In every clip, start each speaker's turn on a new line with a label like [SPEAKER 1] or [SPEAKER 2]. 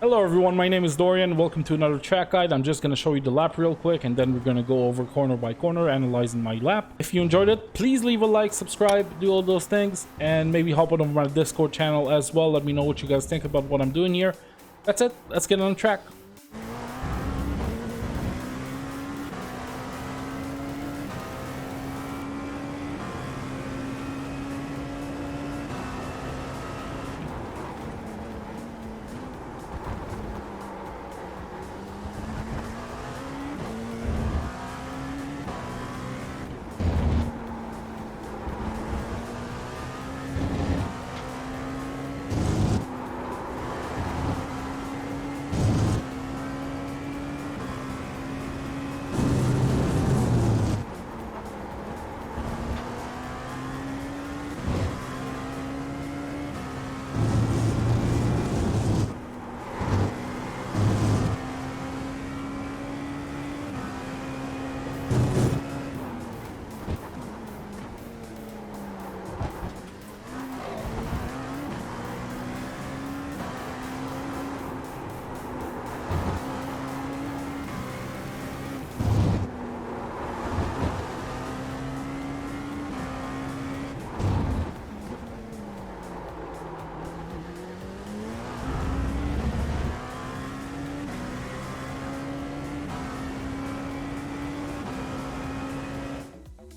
[SPEAKER 1] Hello everyone, my name is Dorian. Welcome to another track guide. I'm just going to show you the lap real quick and then we're going to go over corner by corner analyzing my lap. If you enjoyed it, please leave a like, subscribe, do all those things, and maybe hop on over my Discord channel as well. Let me know what you guys think about what I'm doing here. That's it. Let's get on the track.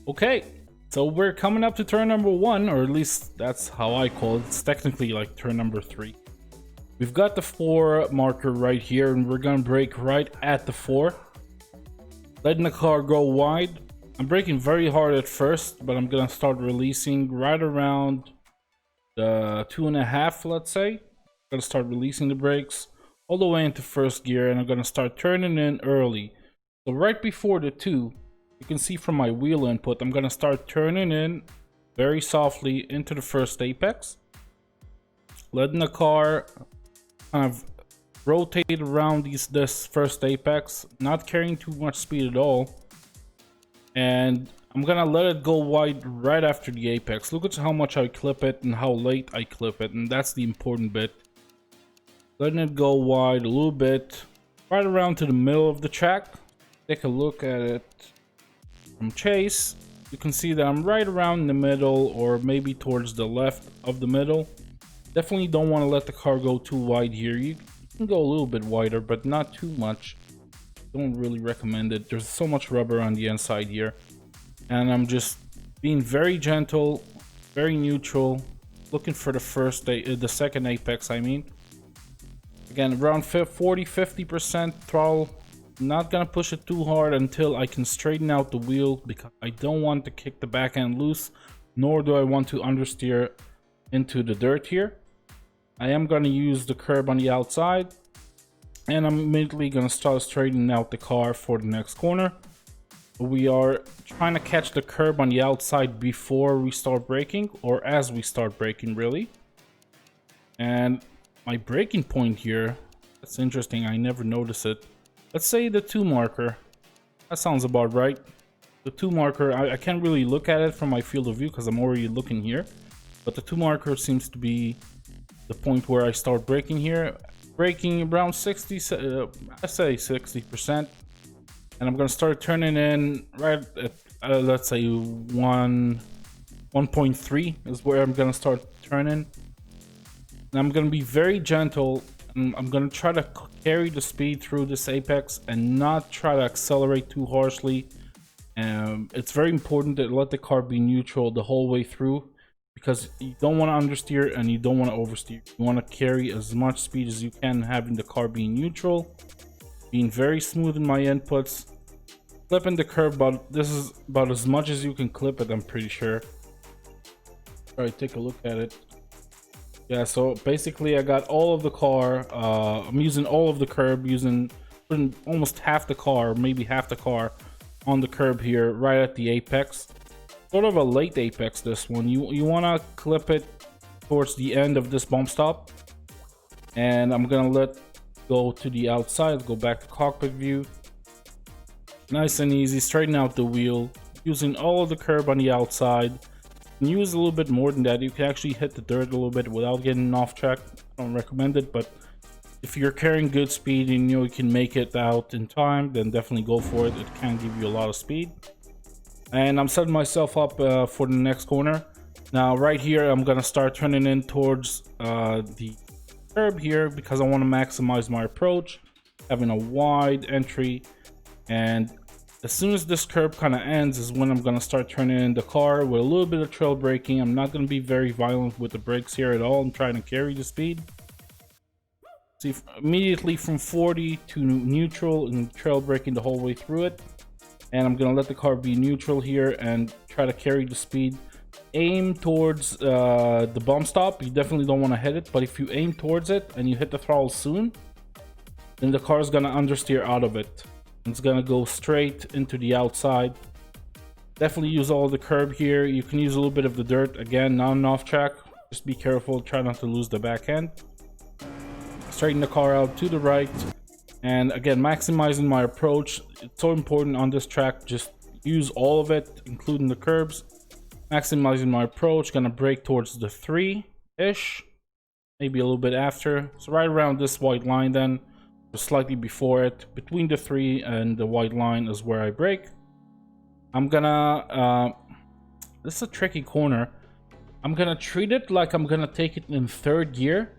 [SPEAKER 1] Okay, so we're coming up to turn number 1, or at least that's how I call it. It's technically like turn number 3. We've got the 4 marker right here, and we're gonna brake right at the 4. Letting the car go wide. I'm braking very hard at first, but I'm gonna start releasing right around the 2.5, let's say. I'm gonna start releasing the brakes all the way into first gear, and I'm gonna start turning in early. So right before the 2, you can see from my wheel input, I'm gonna start turning in very softly into the first apex, letting the car kind of rotate around this first apex, not carrying too much speed at all, and I'm gonna let it go wide right after the apex. Look at how much I clip it and how late I clip it, and that's the important bit. Letting it go wide a little bit, right around to the middle of the track. Take a look at it from chase. You can see that I'm right around in the middle, or maybe towards the left of the middle. Definitely don't want to let the car go too wide here. You can go a little bit wider, but not too much. Don't really recommend it. There's so much rubber on the inside here, and I'm just being very gentle, very neutral, looking for the second apex. I mean, again, around 40-50% throttle. Not gonna push it too hard until I can straighten out the wheel, because I don't want to kick the back end loose, nor do I want to understeer into the dirt here. I am gonna use the curb on the outside, and I'm immediately gonna start straightening out the car for the next corner. We are trying to catch the curb on the outside before we start braking, or as we start braking, really. And my braking point here, that's interesting, I never noticed it. Let's say the 2 marker. That sounds about right. The 2 marker, I can't really look at it from my field of view because I'm already looking here. But the 2 marker seems to be the point where I start braking here. Braking around 60, I say 60%. And I'm going to start turning in right at, let's say 1.3 is where I'm going to start turning. And I'm going to be very gentle. I'm going to try to carry the speed through this apex and not try to accelerate too harshly. It's very important to let the car be neutral the whole way through, because you don't want to understeer and you don't want to oversteer. You want to carry as much speed as you can, having the car be neutral, being very smooth in my inputs, clipping the curb, but this is about as much as you can clip it, I'm pretty sure. All right, take a look at it. Yeah, so basically I got all of the car, I'm using all of the curb, putting almost half the car, maybe half the car on the curb here, right at the apex. Sort of a late apex, this one. You want to clip it towards the end of this bump stop. And I'm going to let go to the outside, go back to cockpit view. Nice and easy, straighten out the wheel, using all of the curb on the outside. Use a little bit more than that. You can actually hit the dirt a little bit without getting off track. I don't recommend it, but if you're carrying good speed and you know you can make it out in time, then definitely go for it. It can give you a lot of speed. And I'm setting myself up for the next corner. Now right here, I'm gonna start turning in towards the curb here because I want to maximize my approach, having a wide entry. And as soon as this curb kind of ends is when I'm gonna start turning in the car with a little bit of trail braking. I'm not gonna be very violent with the brakes here at all. I'm trying to carry the speed. See, immediately from 40 to neutral and trail braking the whole way through it. And I'm gonna let the car be neutral here and try to carry the speed. Aim towards the bump stop. You definitely don't want to hit it, but if you aim towards it and you hit the throttle soon, then the car is gonna understeer out of it. It's gonna go straight into the outside. Definitely use all the curb here. You can use a little bit of the dirt. Again, not an off track. Just be careful. Try not to lose the back end. Straighten the car out to the right. And again, maximizing my approach. It's so important on this track. Just use all of it, including the curbs. Maximizing my approach. Gonna brake towards the 3-ish. Maybe a little bit after. So right around this white line then. Slightly before it. Between the 3 and the white line is where I brake. I'm gonna... this is a tricky corner. I'm gonna treat it like I'm gonna take it in 3rd gear.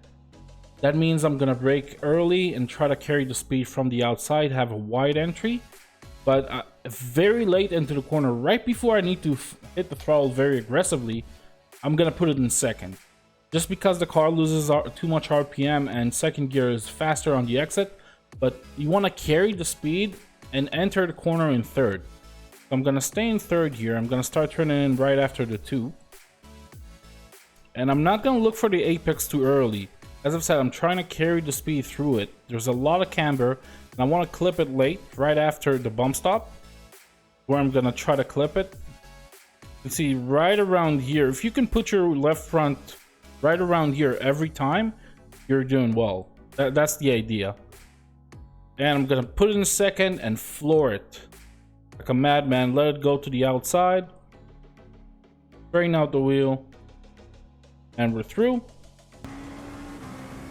[SPEAKER 1] That means I'm gonna brake early and try to carry the speed from the outside, have a wide entry. But very late into the corner, right before I need to hit the throttle very aggressively, I'm gonna put it in 2nd. Just because the car loses too much RPM and 2nd gear is faster on the exit, but you want to carry the speed and enter the corner in 3rd. So I'm gonna stay in 3rd here. I'm gonna start turning in right after the 2. And I'm not gonna look for the apex too early. As I've said, I'm trying to carry the speed through it. There's a lot of camber, and I want to clip it late, right after the bump stop, where I'm gonna try to clip it. You can see right around here, if you can put your left front right around here every time, you're doing well. That's the idea. And I'm gonna put it in 2nd and floor it. Like a madman, let it go to the outside. Straighten out the wheel. And we're through.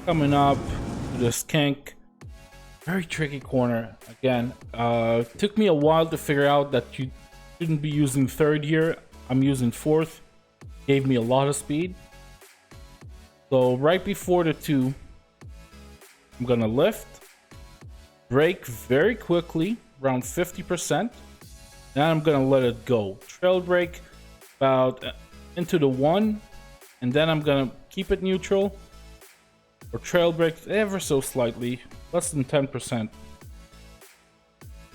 [SPEAKER 1] Coming up to this kink. Very tricky corner. Again, took me a while to figure out that you shouldn't be using 3rd here. I'm using 4th. Gave me a lot of speed. So right before the 2, I'm gonna lift. Brake very quickly, around 50%. Then I'm gonna let it go. Trail brake about into the 1. And then I'm gonna keep it neutral. Or trail brake ever so slightly, less than 10%.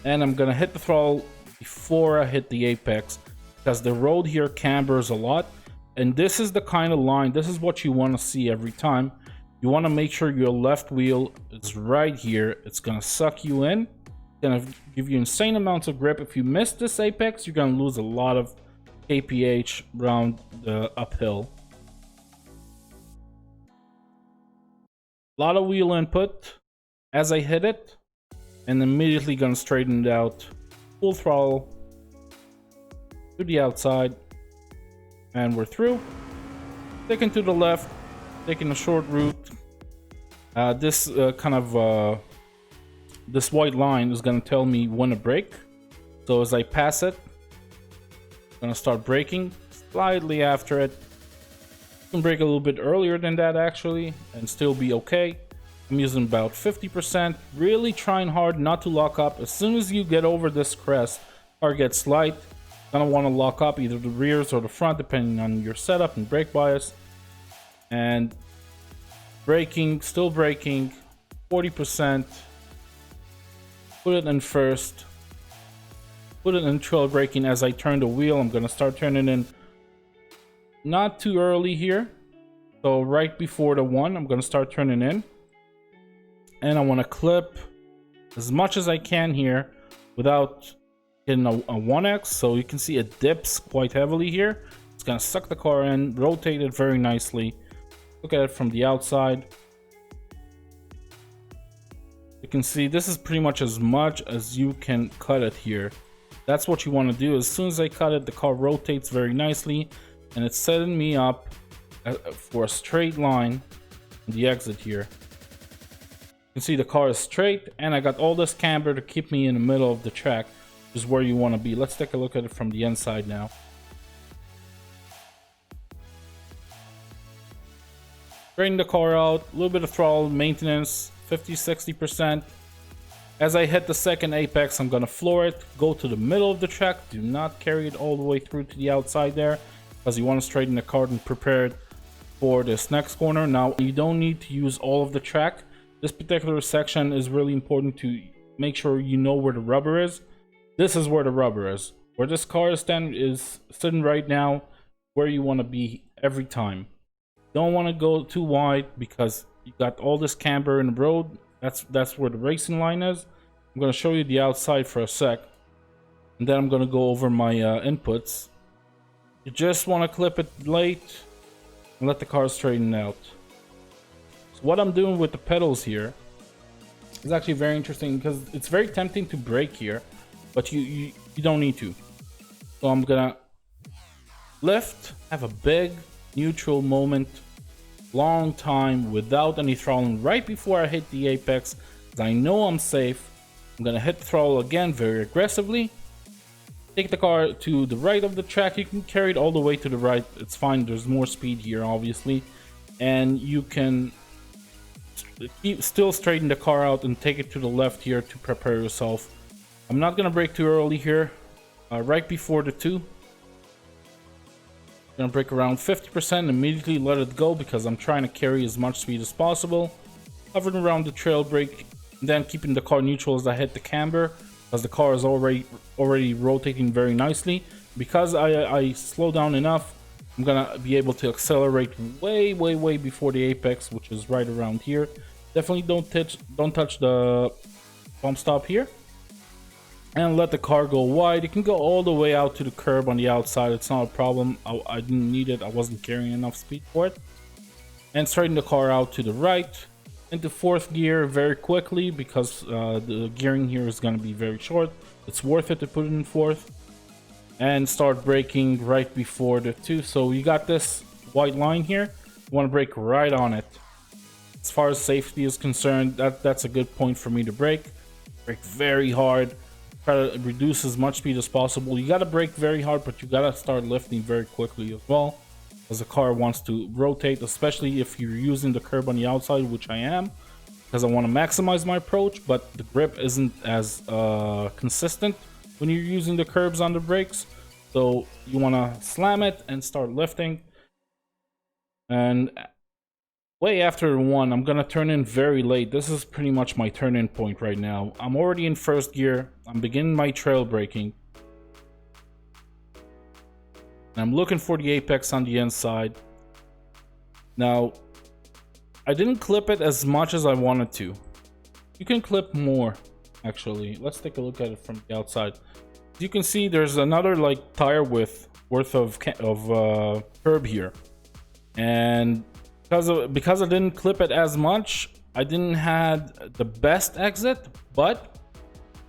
[SPEAKER 1] And I'm gonna hit the throttle before I hit the apex, because the road here cambers a lot. And this is the kind of line, this is what you want to see every time. You want to make sure your left wheel is right here. It's gonna suck you in. It's gonna give you insane amounts of grip. If you miss this apex, you're gonna lose a lot of kph around the uphill. A lot of wheel input as I hit it, and immediately gonna straighten it out. Full throttle to the outside, and we're through. Taking to the left, taking a short route. This white line is gonna tell me when to brake. So as I pass it, I'm gonna start braking slightly after it. You can brake a little bit earlier than that actually and still be okay. I'm using about 50%, really trying hard not to lock up. As soon as you get over this crest, car gets light, gonna want to lock up either the rears or the front depending on your setup and brake bias. And braking, still braking, 40%. Put it in 1st. Put it in trail braking as I turn the wheel. I'm gonna start turning in not too early here, so right before the 1 I'm gonna start turning in, and I want to clip as much as I can here without getting a 1x. So you can see it dips quite heavily here. It's gonna suck the car in, rotate it very nicely. Look at it from the outside. You can see this is pretty much as you can cut it here. That's what you want to do. As soon as I cut it, the car rotates very nicely, and it's setting me up for a straight line on the exit here. You can see the car is straight, and I got all this camber to keep me in the middle of the track, which is where you want to be. Let's take a look at it from the inside now. Straighten the car out, a little bit of throttle maintenance, 50-60%. As I hit the second apex, I'm gonna floor it, go to the middle of the track. Do not carry it all the way through to the outside there, because you want to straighten the car and prepare it for this next corner. Now, you don't need to use all of the track. This particular section is really important to make sure you know where the rubber is. This is where the rubber is. Where this car is sitting right now, where you want to be every time. Don't want to go too wide because you got all this camber in the road. That's where the racing line is. I'm going to show you the outside for a sec, and then I'm going to go over my inputs. You just want to clip it late and let the car straighten out. So what I'm doing with the pedals here is actually very interesting, because it's very tempting to brake here, but you don't need to. So I'm gonna lift, have a big neutral moment, long time without any throttling right before I hit the apex, because I know I'm safe. I'm gonna hit the throttle again very aggressively. Take the car to the right of the track. You can carry it all the way to the right. It's fine. There's more speed here, obviously, and you can still straighten the car out and take it to the left here to prepare yourself. I'm not gonna brake too early here. Right before the 2. Gonna brake around 50%, immediately let it go because I'm trying to carry as much speed as possible. Hovering around the trail brake, and then keeping the car neutral as I hit the camber, because the car is already rotating very nicely. Because I slow down enough, I'm gonna be able to accelerate way before the apex, which is right around here. Definitely don't touch the bump stop here. And let the car go wide. It can go all the way out to the curb on the outside. It's not a problem. I didn't need it. I wasn't carrying enough speed for it. And straighten the car out to the right. Into 4th gear very quickly, because the gearing here is going to be very short. It's worth it to put it in 4th. And start braking right before the 2. So you got this white line here. You want to brake right on it. As far as safety is concerned, that's a good point for me to brake. Brake very hard. Try to reduce as much speed as possible. You got to brake very hard, but you got to start lifting very quickly as well, as the car wants to rotate, especially if you're using the curb on the outside, which I am, because I want to maximize my approach, but the grip isn't as consistent when you're using the curbs on the brakes. So you want to slam it and start lifting. And way after 1, I'm gonna turn in very late. This is pretty much my turn-in point right now. I'm already in 1st gear. I'm beginning my trail braking. And I'm looking for the apex on the inside. Now, I didn't clip it as much as I wanted to. You can clip more, actually. Let's take a look at it from the outside. As you can see, there's another like tire width worth of curb here. And because I didn't clip it as much, I didn't have the best exit. But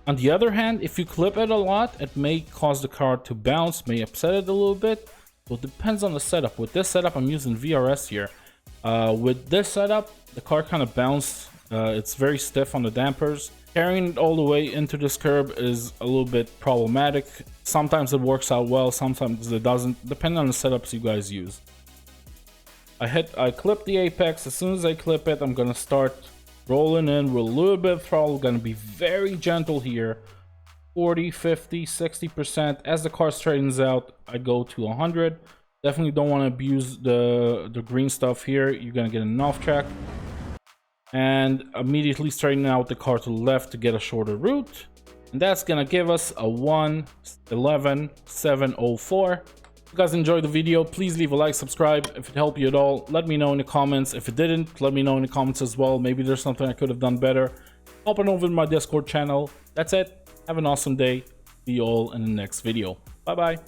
[SPEAKER 1] on the other hand, if you clip it a lot, it may cause the car to bounce, may upset it a little bit. So it depends on the setup. With this setup, I'm using VRS here. With this setup, the car kind of bounced. It's very stiff on the dampers. Carrying it all the way into this curb is a little bit problematic. Sometimes it works out well, sometimes it doesn't, depending on the setups you guys use. I clip the apex. As soon as I clip it, I'm gonna start rolling in with a little bit of throttle. Gonna be very gentle here, 40, 50, 60%. As the car straightens out, I go to 100. Definitely don't want to abuse the green stuff here. You're gonna get an off track, and immediately straighten out the car to the left to get a shorter route, and that's gonna give us a 1:11.704. If you guys enjoyed the video, please leave a like, subscribe if it helped you at all. Let me know in the comments. If it didn't, let me know in the comments as well. Maybe there's something I could have done better. Hop on over to my Discord channel. That's it. Have an awesome day. See you all in the next video. Bye bye.